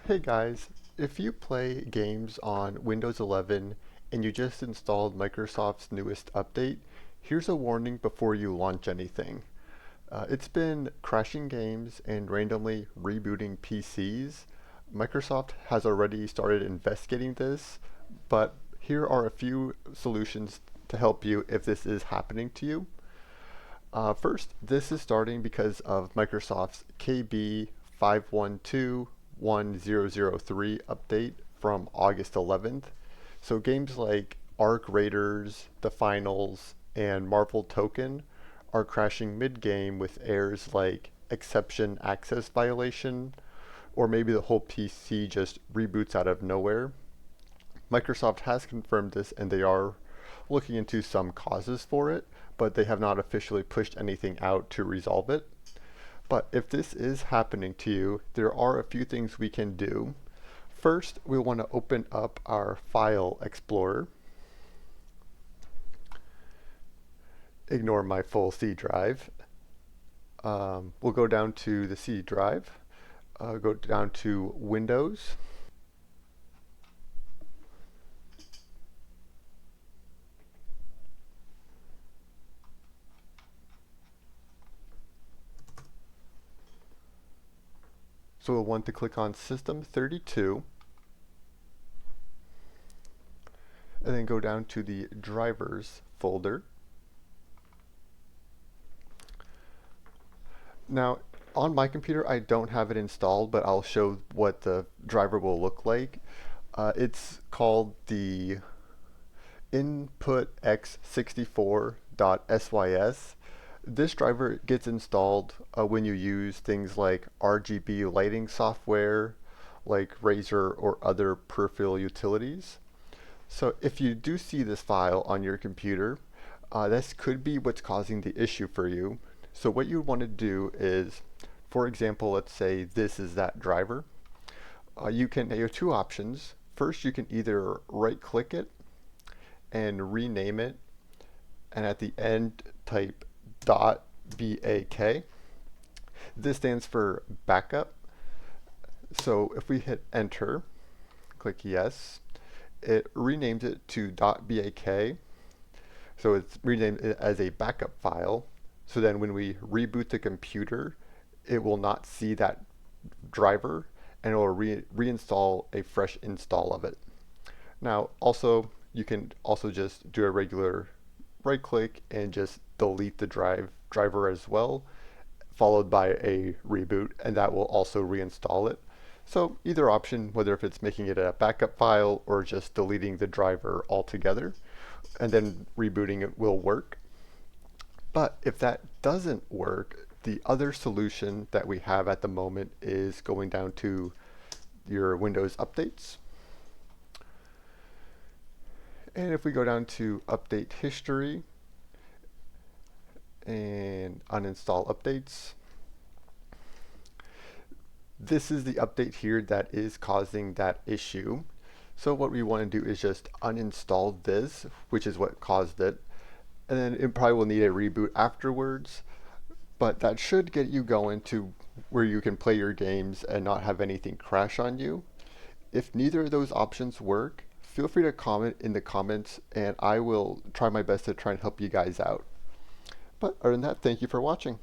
Hey guys, if you play games on Windows 11 and you just installed Microsoft's newest update, here's a warning before you launch anything. It's been crashing games and randomly rebooting PCs. Microsoft has already started investigating this, but here are a few solutions to help you if this is happening to you. First, this is starting because of Microsoft's KB5121003 update from August 11th. So games like Arc Raiders, The Finals, and Marvel Tokon are crashing mid-game with errors like exception access violation, or maybe the whole PC just reboots out of nowhere. Microsoft has confirmed this and they are looking into some causes for it, but they have not officially pushed anything out to resolve it. But if this is happening to you, there are a few things we can do. First, we want to open up our File Explorer. Ignore my full C drive. We'll go down to the C drive, go down to Windows. So we'll want to click on System 32 and then go down to the Drivers folder. Now, on my computer, I don't have it installed, but I'll show what the driver will look like. It's called the inputx64.sys. This driver gets installed when you use things like RGB lighting software, like Razer or other peripheral utilities. So if you do see this file on your computer, this could be what's causing the issue for you. So what you want to do is, for example, let's say this is that driver. You have two options. First, you can either right-click it and rename it, and at the end type .bak. This stands for backup. So if we hit enter, click yes, it renames it to .bak. So it's renamed it as a backup file. So then when we reboot the computer, it will not see that driver and it will reinstall a fresh install of it. Now also, you can also just do a regular right click and just delete the driver as well, followed by a reboot, and that will also reinstall it. So either option, whether if it's making it a backup file or just deleting the driver altogether, and then rebooting it will work. But if that doesn't work, the other solution that we have at the moment is going down to your Windows updates. And if we go down to update history and uninstall updates, this is the update here that is causing that issue. So what we want to do is just uninstall this, which is what caused it. And then it probably will need a reboot afterwards, but that should get you going to where you can play your games and not have anything crash on you. If neither of those options work, feel free to comment in the comments and I will try my best to try and help you guys out. But other than that, thank you for watching.